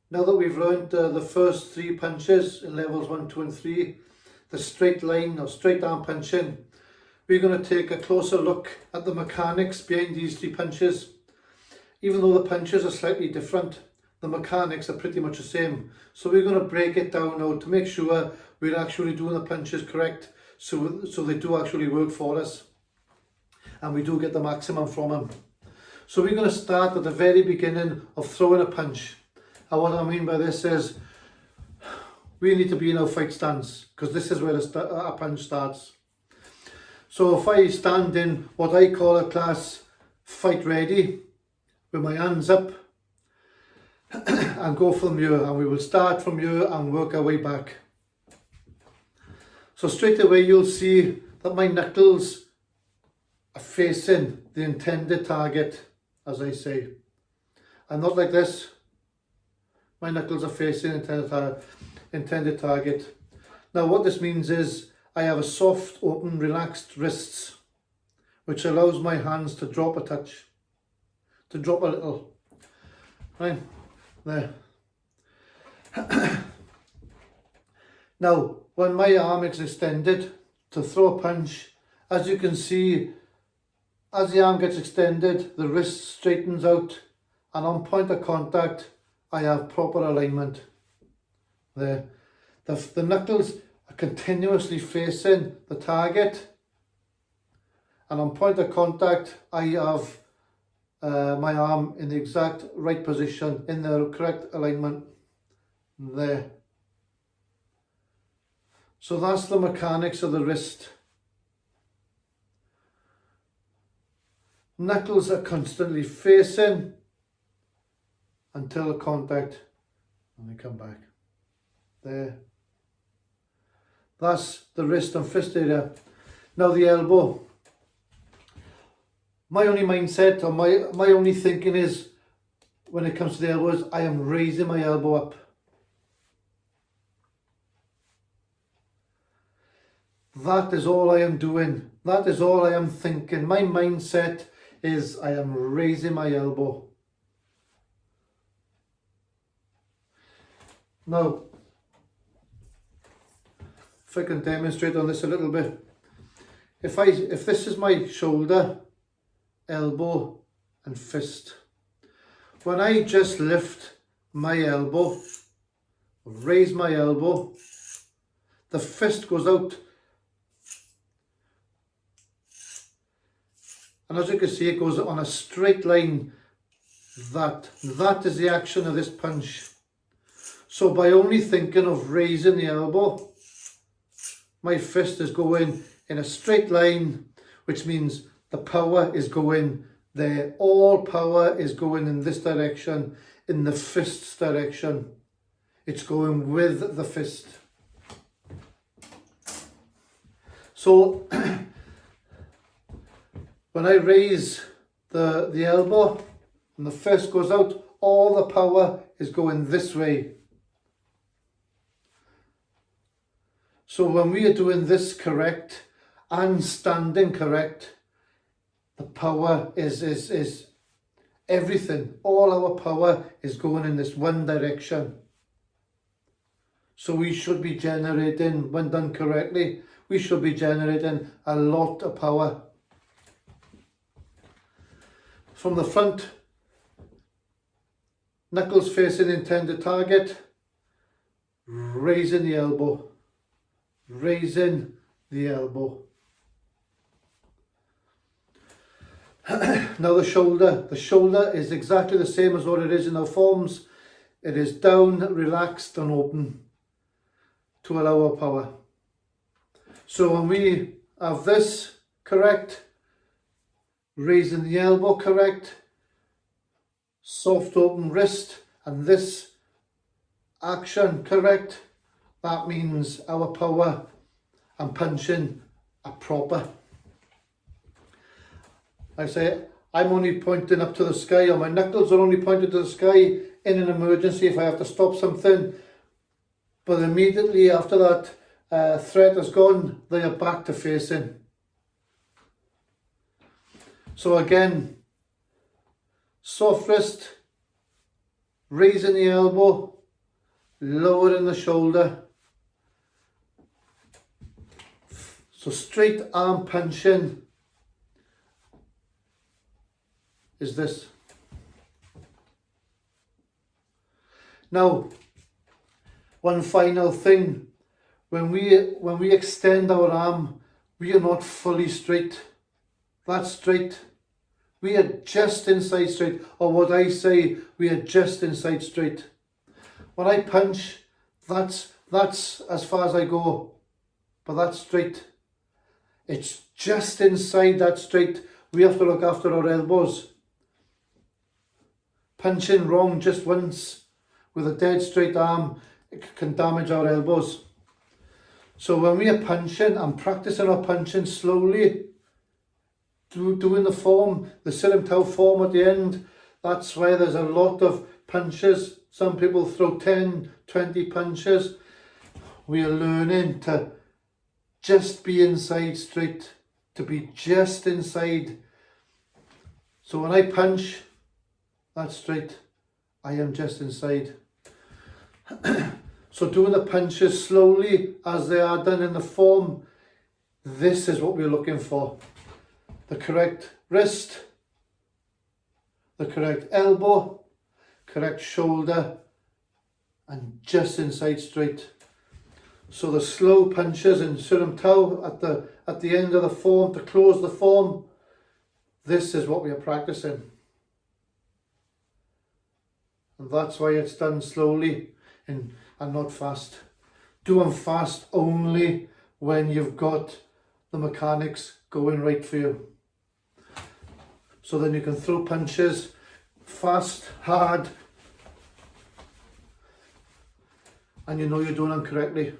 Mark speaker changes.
Speaker 1: Now that we've learned the first three punches in levels 1, 2 and 3, the straight line or straight arm punching, we're going to take a closer look at the mechanics behind these three punches. Even though the punches are slightly different, the mechanics are pretty much the same. So we're going to break it down now to make sure we're actually doing the punches correct, so they do actually work for us and we do get the maximum from them. So we're going to start at the very beginning of throwing a punch. And what I mean by this is we need to be in our fight stance, because this is where a punch starts. So if I stand in what I call a class fight ready, with my hands up, and go from here, and we will start from here and work our way back. So straight away you'll see that my knuckles are facing the intended target, as I say, and not like this. My knuckles are facing intended target. Now what this means is I have a soft, open, relaxed wrists, which allows my hands to drop a touch, to drop a little. Right, there. Now, when my arm is extended to throw a punch, as you can see, as the arm gets extended, the wrist straightens out, and on point of contact, I have proper alignment. There. The knuckles are continuously facing the target, and on point of contact, I have my arm in the exact right position, in the correct alignment. There. So that's the mechanics of the wrist. Knuckles are constantly facing until the contact, and they come back. There. That's the wrist and fist area. Now the elbow. My only mindset, or my only thinking is, when it comes to the elbow, is I am raising my elbow up. That is all I am doing. That is all I am thinking. My mindset is I am raising my elbow. Now, if I can demonstrate on this a little bit. If this is my shoulder, elbow and fist, when I just lift my elbow, raise my elbow, the fist goes out, and as you can see, it goes on a straight line. That is the action of this punch. So by only thinking of raising the elbow, my fist is going in a straight line, which means the power is going there. All power is going in this direction, in the fist's direction. It's going with the fist. So when I raise the elbow and the fist goes out, all the power is going this way. So when we are doing this correct and standing correct, the power is everything. All our power is going in this one direction. So we should be generating, when done correctly, we should be generating a lot of power. From the front, knuckles facing intended target, raising the elbow, raising the elbow. Now the shoulder is exactly the same as what it is in our forms. It is down, relaxed and open to allow our power. So when we have this correct, raising the elbow correct, soft open wrist, and this action correct, that means our power and punching are proper. I say I'm only pointing up to the sky, or my knuckles are only pointed to the sky in an emergency if I have to stop something. But immediately after that threat has gone, they are back to facing. So again, soft wrist, raising the elbow, lowering the shoulder. So straight arm punching is this. Now, one final thing, when we extend our arm, we are not fully straight. That's straight. We are just inside straight, or what I say, we are just inside straight. When I punch, that's as far as I go, but that's straight. It's just inside that straight. We have to look after our elbows. Punching wrong just once with a dead straight arm, it can damage our elbows. So when we are punching, I'm practicing our punching slowly, doing the form, the Sirim Tau form at the end. That's why there's a lot of punches. Some people throw 10, 20 punches. We are learning to just be inside straight, to be just inside. So when I punch, that's straight. I am just inside. So doing the punches slowly as they are done in the form, this is what we're looking for. The correct wrist, the correct elbow, correct shoulder, and just inside straight. So the slow punches in Sirim Tau at the end of the form, to close the form, this is what we are practicing. And that's why it's done slowly and not fast. Do them fast only when you've got the mechanics going right for you. So then you can throw punches fast, hard, and you know you're doing them correctly.